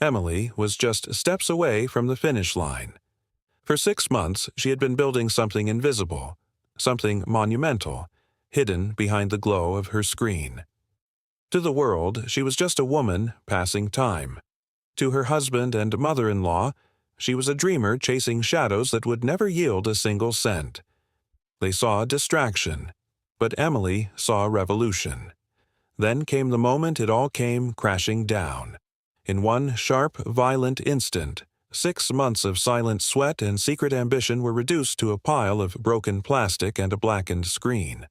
Emily was just steps away from the finish line. For 6 months, she had been building something invisible, something monumental, hidden behind the glow of her screen. To the world, she was just a woman passing time. To her husband and mother-in-law, she was a dreamer chasing shadows that would never yield a single cent. They saw a distraction, but Emily saw a revolution. Then came the moment it all came crashing down. In one sharp, violent instant, 6 months of silent sweat and secret ambition were reduced to a pile of broken plastic and a blackened screen.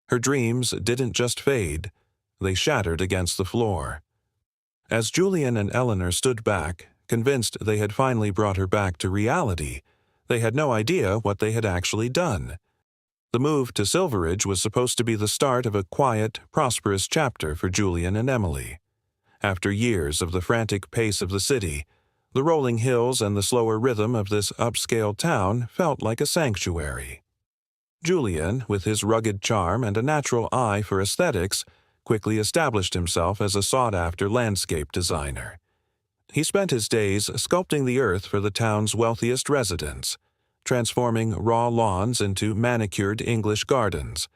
Her dreams didn't just fade, they shattered against the floor. As Julian and Eleanor stood back, convinced they had finally brought her back to reality, they had no idea what they had actually done. The move to Silveridge was supposed to be the start of a quiet, prosperous chapter for Julian and Emily. After years of the frantic pace of the city, the rolling hills and the slower rhythm of this upscale town felt like a sanctuary. Julian, with his rugged charm and a natural eye for aesthetics, quickly established himself as a sought-after landscape designer. He spent his days sculpting the earth for the town's wealthiest residents, transforming raw lawns into manicured English gardens.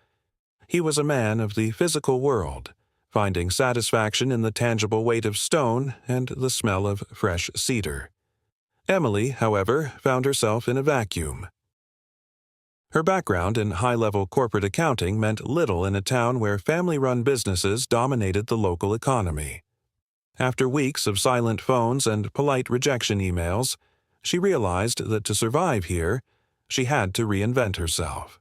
He was a man of the physical world, finding satisfaction in the tangible weight of stone and the smell of fresh cedar. Emily, however, found herself in a vacuum. Her background in high-level corporate accounting meant little in a town where family-run businesses dominated the local economy. After weeks of silent phones and polite rejection emails, she realized that to survive here, she had to reinvent herself.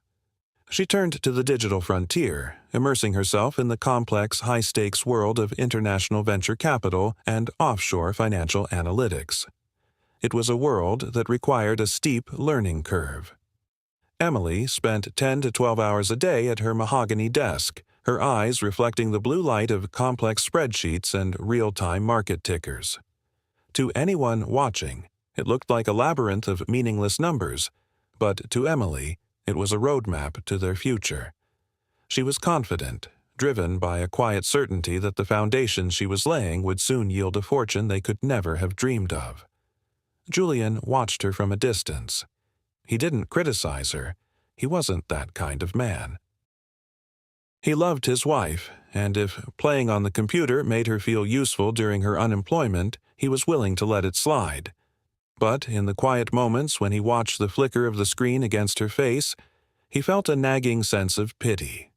She turned to the digital frontier, immersing herself in the complex, high-stakes world of international venture capital and offshore financial analytics. It was a world that required a steep learning curve. Emily spent 10 to 12 hours a day at her mahogany desk, her eyes reflecting the blue light of complex spreadsheets and real-time market tickers. To anyone watching, it looked like a labyrinth of meaningless numbers, but to Emily, it was a roadmap to their future. She was confident, driven by a quiet certainty that the foundation she was laying would soon yield a fortune they could never have dreamed of. Julian watched her from a distance. He didn't criticize her. He wasn't that kind of man. He loved his wife, and if playing on the computer made her feel useful during her unemployment, he was willing to let it slide. But in the quiet moments when he watched the flicker of the screen against her face, he felt a nagging sense of pity.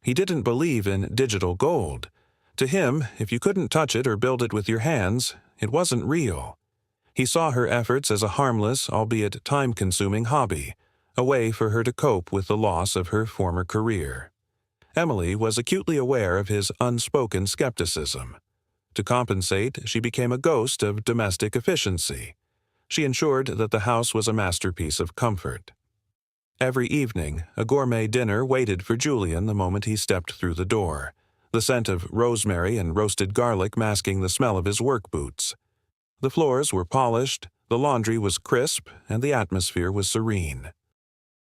He didn't believe in digital gold. To him, if you couldn't touch it or build it with your hands, it wasn't real. He saw her efforts as a harmless, albeit time-consuming hobby, a way for her to cope with the loss of her former career. Emily was acutely aware of his unspoken skepticism. To compensate, she became a ghost of domestic efficiency. She ensured that the house was a masterpiece of comfort. Every evening, a gourmet dinner waited for Julian the moment he stepped through the door, the scent of rosemary and roasted garlic masking the smell of his work boots. The floors were polished, the laundry was crisp, and the atmosphere was serene.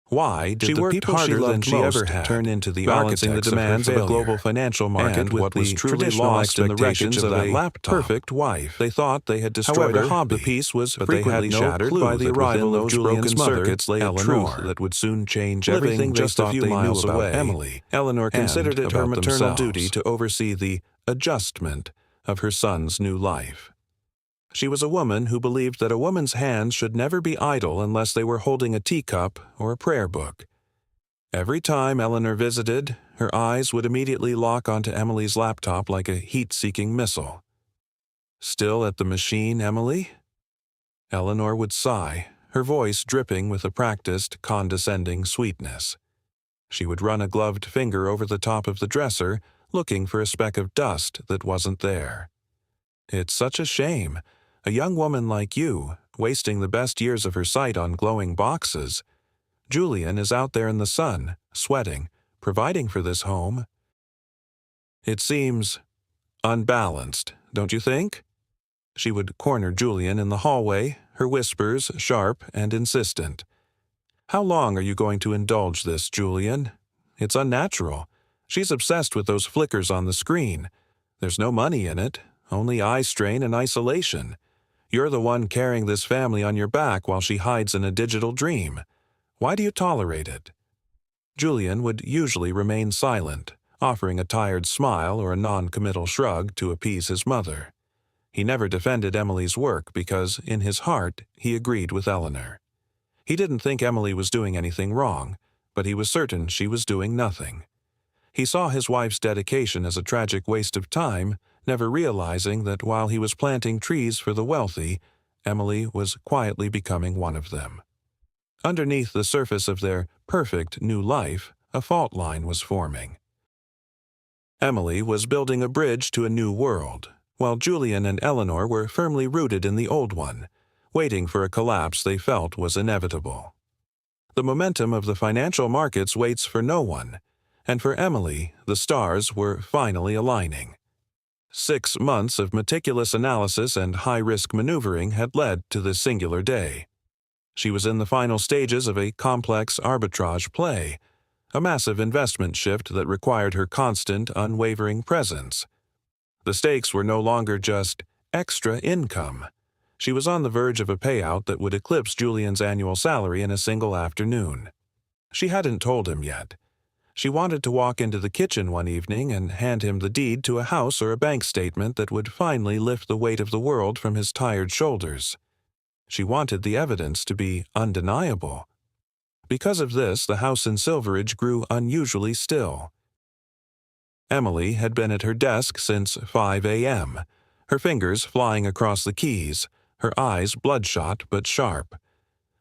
Why did the people she loved most turn into the balancing the demands of a global financial market with the traditional expectations of a perfect wife? They thought they had destroyed a hobby. The peace was frequently shattered by the arrival of Julian's mother, Eleanor, that would soon change everything just a few miles away. Emily, Eleanor considered it her maternal duty to oversee the adjustment of her son's new life. She was a woman who believed that a woman's hands should never be idle unless they were holding a teacup or a prayer book. Every time Eleanor visited, her eyes would immediately lock onto Emily's laptop like a heat-seeking missile. "Still at the machine, Emily?" Eleanor would sigh, her voice dripping with a practiced, condescending sweetness. She would run a gloved finger over the top of the dresser, looking for a speck of dust that wasn't there. "It's such a shame. A young woman like you, wasting the best years of her sight on glowing boxes. Julian is out there in the sun, sweating, providing for this home. It seems unbalanced, don't you think?" She would corner Julian in the hallway, her whispers sharp and insistent. "How long are you going to indulge this, Julian? It's unnatural. She's obsessed with those flickers on the screen. There's no money in it, only eye strain and isolation. You're the one carrying this family on your back while she hides in a digital dream. Why do you tolerate it?" Julian would usually remain silent, offering a tired smile or a non-committal shrug to appease his mother. He never defended Emily's work because, in his heart, he agreed with Eleanor. He didn't think Emily was doing anything wrong, but he was certain she was doing nothing. He saw his wife's dedication as a tragic waste of time, never realizing that while he was planting trees for the wealthy, Emily was quietly becoming one of them. Underneath the surface of their perfect new life, a fault line was forming. Emily was building a bridge to a new world, while Julian and Eleanor were firmly rooted in the old one, waiting for a collapse they felt was inevitable. The momentum of the financial markets waits for no one, and for Emily, the stars were finally aligning. 6 months of meticulous analysis and high-risk maneuvering had led to this singular day. She was in the final stages of a complex arbitrage play, a massive investment shift that required her constant, unwavering presence. The stakes were no longer just extra income. She was on the verge of a payout that would eclipse Julian's annual salary in a single afternoon. She hadn't told him yet. She wanted to walk into the kitchen one evening and hand him the deed to a house or a bank statement that would finally lift the weight of the world from his tired shoulders. She wanted the evidence to be undeniable. Because of this, the house in Silveridge grew unusually still. Emily had been at her desk since 5 a.m., her fingers flying across the keys, her eyes bloodshot but sharp.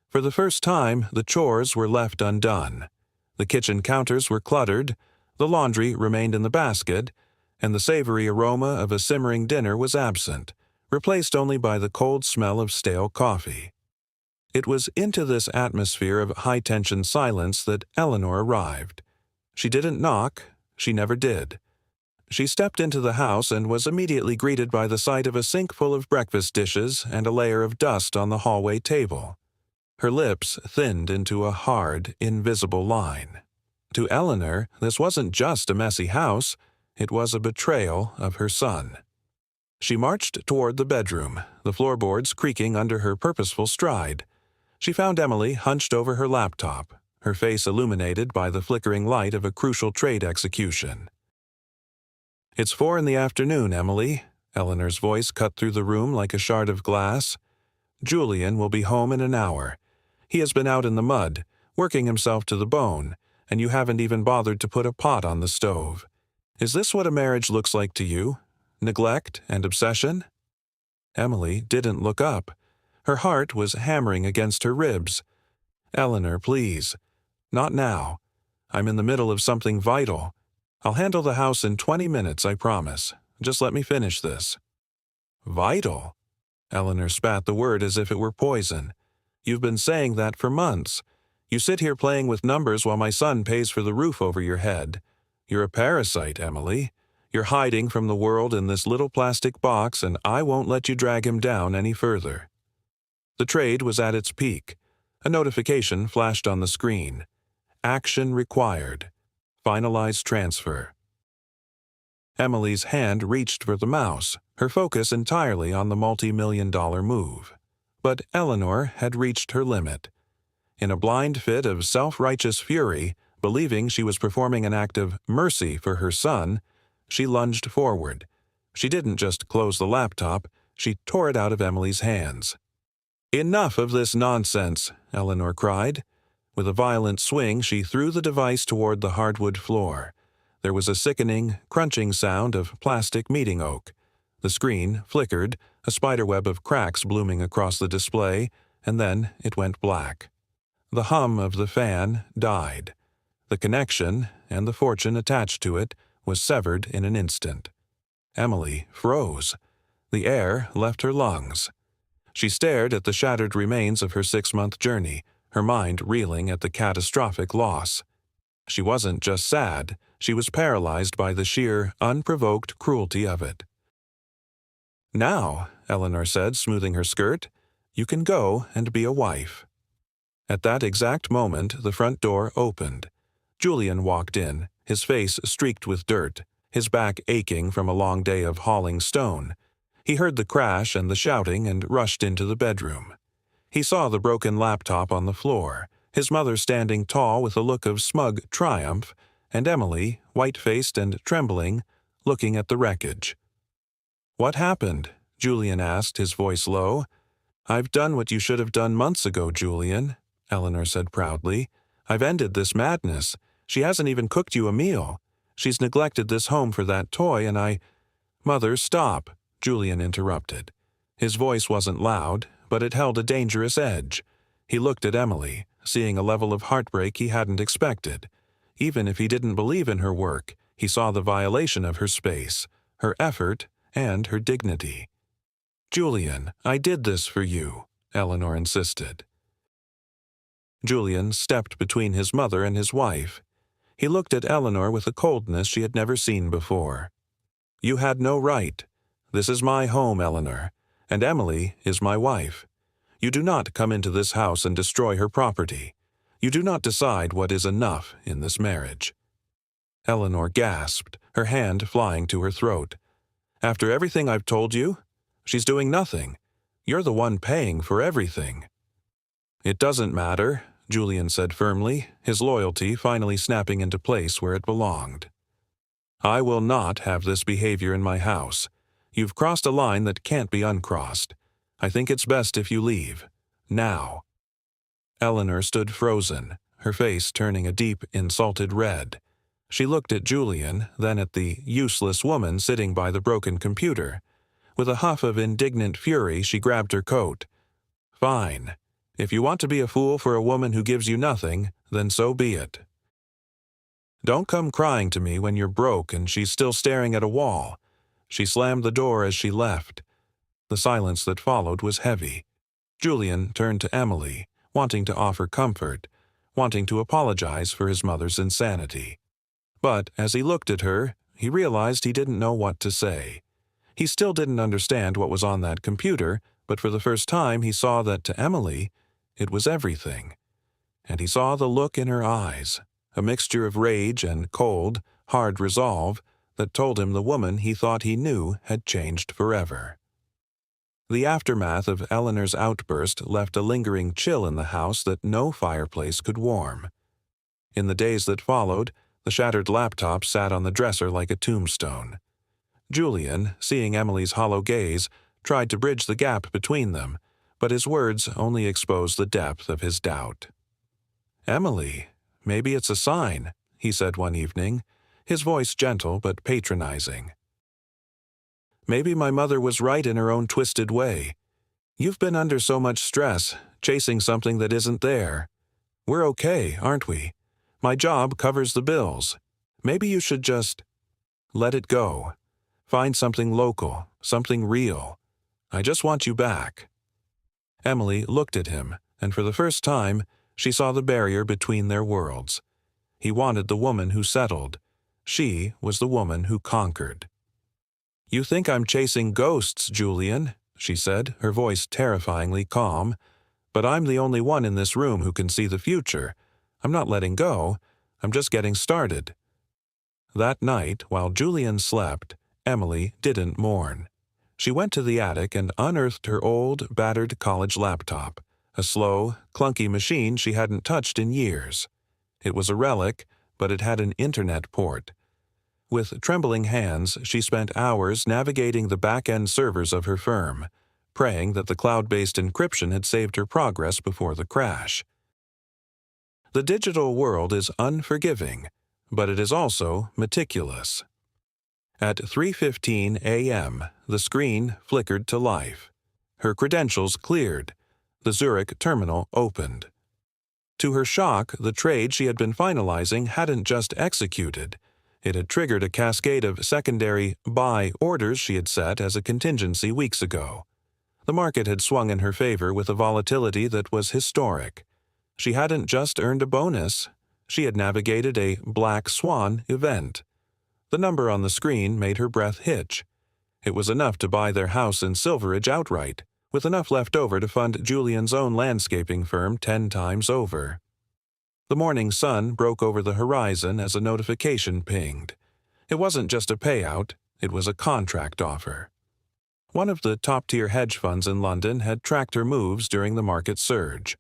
For the first time, the chores were left undone. The kitchen counters were cluttered, the laundry remained in the basket, and the savory aroma of a simmering dinner was absent, replaced only by the cold smell of stale coffee. It was into this atmosphere of high-tension silence that Eleanor arrived. She didn't knock, she never did. She stepped into the house and was immediately greeted by the sight of a sink full of breakfast dishes and a layer of dust on the hallway table. Her lips thinned into a hard, invisible line. To Eleanor, this wasn't just a messy house, it was a betrayal of her son. She marched toward the bedroom, the floorboards creaking under her purposeful stride. She found Emily hunched over her laptop, her face illuminated by the flickering light of a crucial trade execution. "It's 4 in the afternoon, Emily." Eleanor's voice cut through the room like a shard of glass. "Julian will be home in an hour. He has been out in the mud, working himself to the bone, and you haven't even bothered to put a pot on the stove. Is this what a marriage looks like to you? Neglect and obsession?" Emily didn't look up. Her heart was hammering against her ribs. "Eleanor, please. Not now. I'm in the middle of something vital. I'll handle the house in 20 minutes, I promise. Just let me finish this." "Vital?" Eleanor spat the word as if it were poison. "You've been saying that for months. You sit here playing with numbers while my son pays for the roof over your head. You're a parasite, Emily. You're hiding from the world in this little plastic box, and I won't let you drag him down any further." The trade was at its peak. A notification flashed on the screen. "Action required. Finalize transfer." Emily's hand reached for the mouse, her focus entirely on the multi-million-dollar move. But Eleanor had reached her limit. In a blind fit of self-righteous fury, believing she was performing an act of mercy for her son, she lunged forward. She didn't just close the laptop, she tore it out of Emily's hands. "Enough of this nonsense," Eleanor cried. With a violent swing, she threw the device toward the hardwood floor. There was a sickening, crunching sound of plastic meeting oak. The screen flickered, a spiderweb of cracks blooming across the display, and then it went black. The hum of the fan died. The connection, and the fortune attached to it, was severed in an instant. Emily froze. The air left her lungs. She stared at the shattered remains of her 6-month journey, her mind reeling at the catastrophic loss. She wasn't just sad, she was paralyzed by the sheer, unprovoked cruelty of it. "Now," Eleanor said, smoothing her skirt, "you can go and be a wife." At that exact moment, the front door opened. Julian walked in, his face streaked with dirt, his back aching from a long day of hauling stone. He heard the crash and the shouting and rushed into the bedroom. He saw the broken laptop on the floor, his mother standing tall with a look of smug triumph, and Emily, white-faced and trembling, looking at the wreckage. "What happened?" Julian asked, his voice low. "I've done what you should have done months ago, Julian," Eleanor said proudly. "I've ended this madness. She hasn't even cooked you a meal. She's neglected this home for that toy, and I—" "Mother, stop," Julian interrupted. His voice wasn't loud, but it held a dangerous edge. He looked at Emily, seeing a level of heartbreak he hadn't expected. Even if he didn't believe in her work, he saw the violation of her space, her effort, and her dignity. "Julian, I did this for you," Eleanor insisted. Julian stepped between his mother and his wife. He looked at Eleanor with a coldness she had never seen before. "You had no right. This is my home, Eleanor, and Emily is my wife. You do not come into this house and destroy her property. You do not decide what is enough in this marriage." Eleanor gasped, her hand flying to her throat. "After everything I've told you? She's doing nothing. You're the one paying for everything." "It doesn't matter," Julian said firmly, his loyalty finally snapping into place where it belonged. "I will not have this behavior in my house. You've crossed a line that can't be uncrossed. I think it's best if you leave. Now." Eleanor stood frozen, her face turning a deep, insulted red. She looked at Julian, then at the useless woman sitting by the broken computer. With a huff of indignant fury, she grabbed her coat. "Fine. If you want to be a fool for a woman who gives you nothing, then so be it. Don't come crying to me when you're broke and she's still staring at a wall." She slammed the door as she left. The silence that followed was heavy. Julian turned to Emily, wanting to offer comfort, wanting to apologize for his mother's insanity. But as he looked at her, he realized he didn't know what to say. He still didn't understand what was on that computer, but for the first time he saw that to Emily, it was everything. And he saw the look in her eyes, a mixture of rage and cold, hard resolve that told him the woman he thought he knew had changed forever. The aftermath of Eleanor's outburst left a lingering chill in the house that no fireplace could warm. In the days that followed, the shattered laptop sat on the dresser like a tombstone. Julian, seeing Emily's hollow gaze, tried to bridge the gap between them, but his words only exposed the depth of his doubt. "Emily, maybe it's a sign," he said one evening, his voice gentle but patronizing. "Maybe my mother was right in her own twisted way. You've been under so much stress, chasing something that isn't there. We're okay, aren't we? My job covers the bills. Maybe you should just let it go. Find something local, something real. I just want you back." Emily looked at him, and for the first time, she saw the barrier between their worlds. He wanted the woman who settled. She was the woman who conquered. "You think I'm chasing ghosts, Julian," she said, her voice terrifyingly calm. "But I'm the only one in this room who can see the future. I'm not letting go. I'm just getting started." That night, while Julian slept, Emily didn't mourn. She went to the attic and unearthed her old, battered college laptop, a slow, clunky machine she hadn't touched in years. It was a relic, but it had an internet port. With trembling hands, she spent hours navigating the back-end servers of her firm, praying that the cloud-based encryption had saved her progress before the crash. The digital world is unforgiving, but it is also meticulous. At 3:15 a.m., the screen flickered to life. Her credentials cleared. The Zurich terminal opened. To her shock, the trade she had been finalizing hadn't just executed. It had triggered a cascade of secondary buy orders she had set as a contingency weeks ago. The market had swung in her favor with a volatility that was historic. She hadn't just earned a bonus. She had navigated a black swan event. The number on the screen made her breath hitch. It was enough to buy their house in Silveridge outright, with enough left over to fund Julian's own landscaping firm 10 times over. The morning sun broke over the horizon as a notification pinged. It wasn't just a payout, it was a contract offer. One of the top-tier hedge funds in London had tracked her moves during the market surge.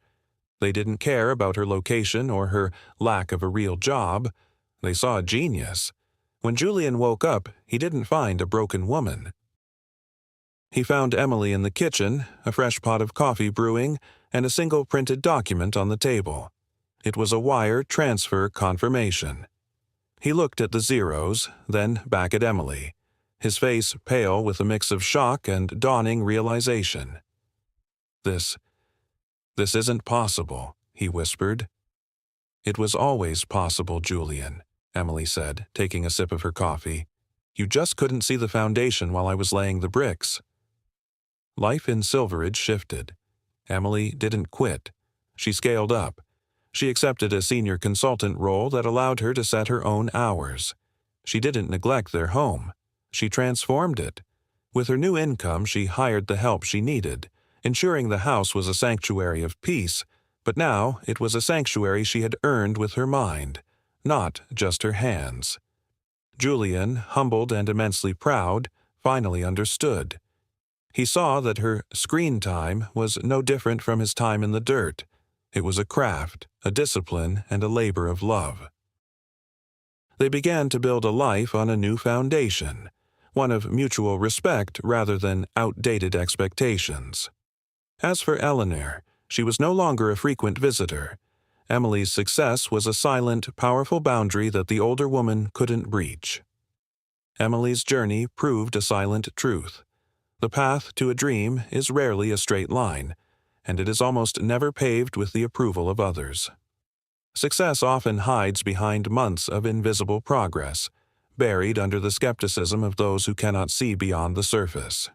They didn't care about her location or her lack of a real job. They saw a genius. When Julian woke up, he didn't find a broken woman. He found Emily in the kitchen, a fresh pot of coffee brewing, and a single printed document on the table. It was a wire transfer confirmation. He looked at the zeros, then back at Emily, his face pale with a mix of shock and dawning realization. This isn't possible," he whispered. "It was always possible, Julian," Emily said, taking a sip of her coffee. "You just couldn't see the foundation while I was laying the bricks." Life in Silveridge shifted. Emily didn't quit. She scaled up. She accepted a senior consultant role that allowed her to set her own hours. She didn't neglect their home. She transformed it. With her new income, she hired the help she needed, ensuring the house was a sanctuary of peace, but now it was a sanctuary she had earned with her mind, not just her hands. Julian, humbled and immensely proud, finally understood. He saw that her screen time was no different from his time in the dirt. It was a craft, a discipline, and a labor of love. They began to build a life on a new foundation, one of mutual respect rather than outdated expectations. As for Eleanor, she was no longer a frequent visitor. Emily's success was a silent, powerful boundary that the older woman couldn't breach. Emily's journey proved a silent truth. The path to a dream is rarely a straight line, and it is almost never paved with the approval of others. Success often hides behind months of invisible progress, buried under the skepticism of those who cannot see beyond the surface.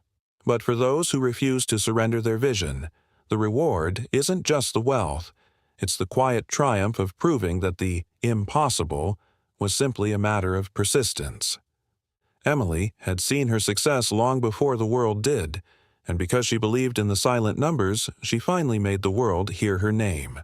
But for those who refuse to surrender their vision, the reward isn't just the wealth, it's the quiet triumph of proving that the impossible was simply a matter of persistence. Emily had seen her success long before the world did, and because she believed in the silent numbers, she finally made the world hear her name.